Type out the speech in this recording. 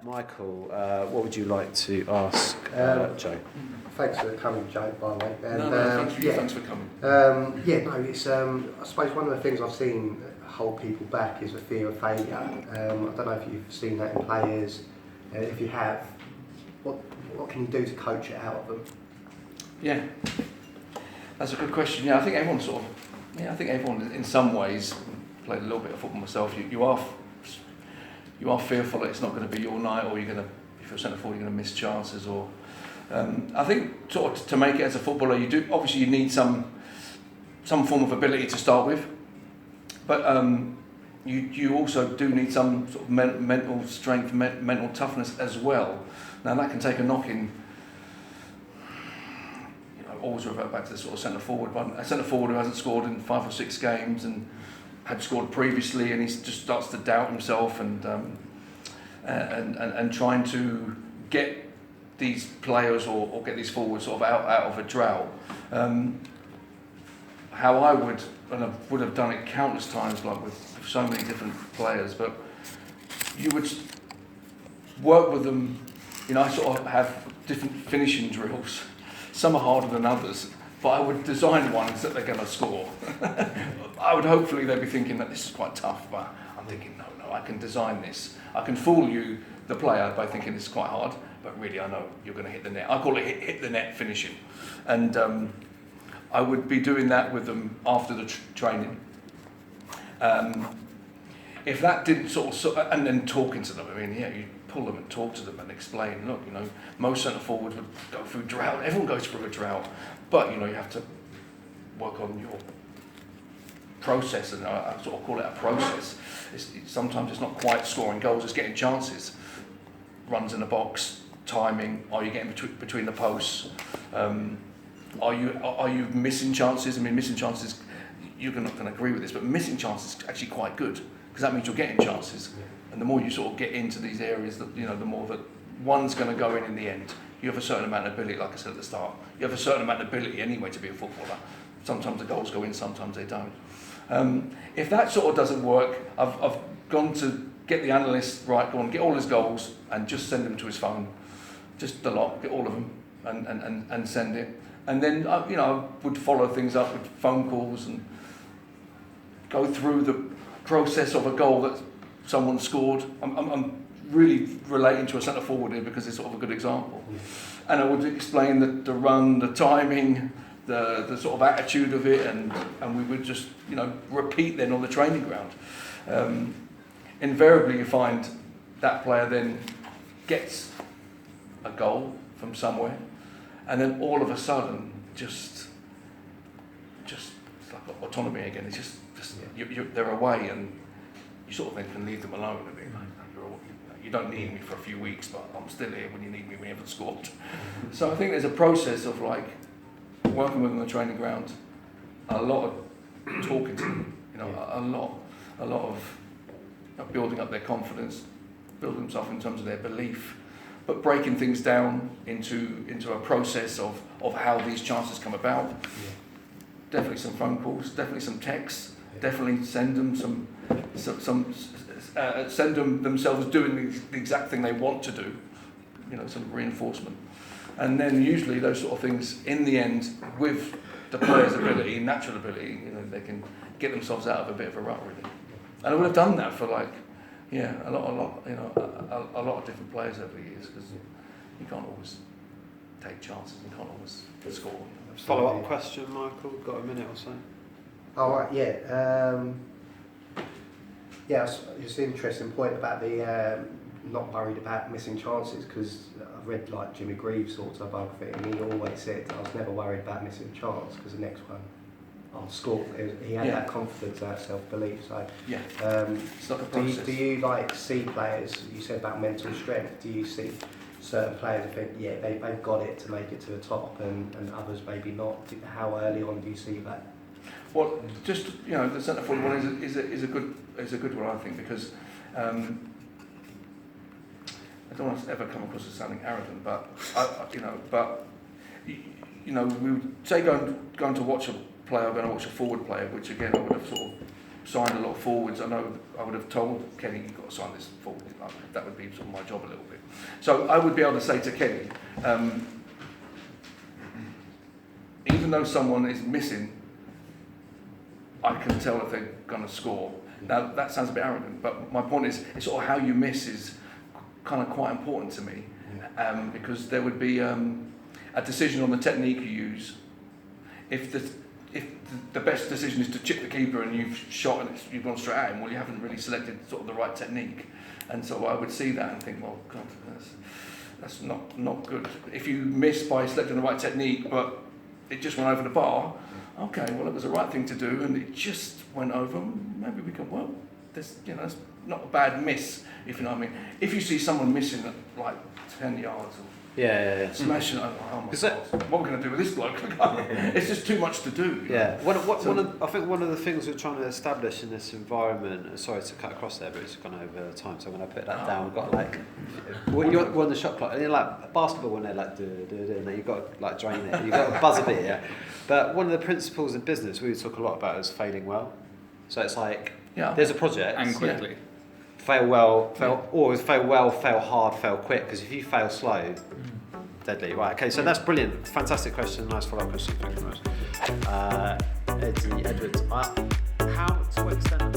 Michael, what would you like to ask Joe? Thanks for coming, Joe, by the way. And, thanks for coming. It's I suppose one of the things I've seen hold people back is the fear of failure. I don't know if you've seen that in players. If you have, what can you do to coach it out of them? Yeah, that's a good question. Yeah, I think everyone everyone in some ways, played a little bit of football myself. You are fearful that it's not going to be your night, or if you're centre forward, you're going to miss chances. Or I think sort of to make it as a footballer, you need some form of ability to start with, but you also do need some sort of mental strength, mental toughness as well. Now that can take a knocking. Always revert back to the sort of centre forward one. A centre forward who hasn't scored in 5 or 6 games and had scored previously, and he just starts to doubt himself and trying to get these players or get these forwards sort of out of a drought. How I would have done it countless times, like with so many different players, but you would work with them. I sort of have different finishing drills. Some are harder than others, but I would design ones that they're going to score. Hopefully they'd be thinking that this is quite tough, but I'm thinking, no, I can design this. I can fool you, the player, by thinking this is quite hard, but really I know you're going to hit the net. I call it hit the net finishing. And I would be doing that with them after the training. If that didn't and then talking to them, you pull them and talk to them and explain, look, most centre forwards would go through drought. Everyone goes through a drought, but you have to work on your process, and I sort of call it a process. Sometimes it's not quite scoring goals, it's getting chances, runs in the box, timing. Are you getting between the posts? Are you missing chances? Missing chances. You're not going to agree with this, but missing chances is actually quite good, because that means you're getting chances. And the more you sort of get into these areas, that the more that one's going to go in the end. You have a certain amount of ability, like I said at the start. You have a certain amount of ability anyway to be a footballer. Sometimes the goals go in, sometimes they don't. If that sort of doesn't work, I've gone to get the analyst right, go on, get all his goals, and just send them to his phone. Just the lot, get all of them, and send it. And then I would follow things up with phone calls and go through the process of a goal that someone scored. I'm really relating to a centre forward here because it's sort of a good example. And I would explain the run, the timing, the sort of attitude of it, and we would just repeat then on the training ground. Invariably you find that player then gets a goal from somewhere, and then all of a sudden just it's like autonomy again. It's just they're away, and you sort of then can leave them alone a bit. You don't need me for a few weeks, but I'm still here when you need me when you haven't scored. So I think there's a process of working with them on the training ground, a lot of talking to them, a lot of building up their confidence, building themselves in terms of their belief, but breaking things down into a process of how these chances come about. Yeah. Definitely some phone calls, definitely some texts, definitely send them send them themselves doing the exact thing they want to do, some reinforcement. And then usually those sort of things, in the end, with the player's ability, natural ability, they can get themselves out of a bit of a rut, really. And I would have done that for a lot of different players over the years, because you can't always take chances, you can't always score. Follow-up question, Michael? Got a minute or so? Oh, right, yeah. It's an interesting point about the not worried about missing chances, because I've read Jimmy Greaves' autobiography, and he always said, I was never worried about missing a chance, because the next one I'll score. He had that confidence, that self-belief. So, it's like a process. Do you see players, you said about mental strength, do you see certain players who think, they've got it to make it to the top, and others maybe not? How early on do you see that? Well, just the centre forward one is a good one, I think, because I don't want to ever come across as sounding arrogant, but we would say going to watch a player, going to watch a forward player, which again I would have sort of signed a lot of forwards. I know I would have told Kenny, you've got to sign this forward. That would be sort of my job a little bit. So I would be able to say to Kenny, even though someone is missing, I can tell if they're going to score. Now, that sounds a bit arrogant, but my point is, it's sort of how you miss is kind of quite important to me, because there would be a decision on the technique you use. If the best decision is to chip the keeper and you've shot and you've gone straight at him, well, you haven't really selected sort of the right technique. And so I would see that and think, well, God, that's not good. If you miss by selecting the right technique, but it just went over the bar, okay, well, it was the right thing to do, and it just went over. Maybe we can, well, that's not a bad miss, if you know what I mean. If you see someone missing at like 10 yards or smashing it, oh my God, what are we going to do with this bloke? It's just too much to do. Yeah, I think one of the things we're trying to establish in this environment, sorry to cut across there, but it's gone over time, so when I put that down, we've got like, you're on the shot clock, and you're like basketball when they're like, and then you've got to like drain it, you've got to buzz a bit, yeah. But one of the principles in business we talk a lot about is failing well. So it's like, there's a project. And quickly. Fail well, always fail well, fail hard, fail quick, because if you fail slow, deadly. Right, okay, so that's brilliant. Fantastic question, nice follow-up question, thank you very much. Eddie Edwards, how to extend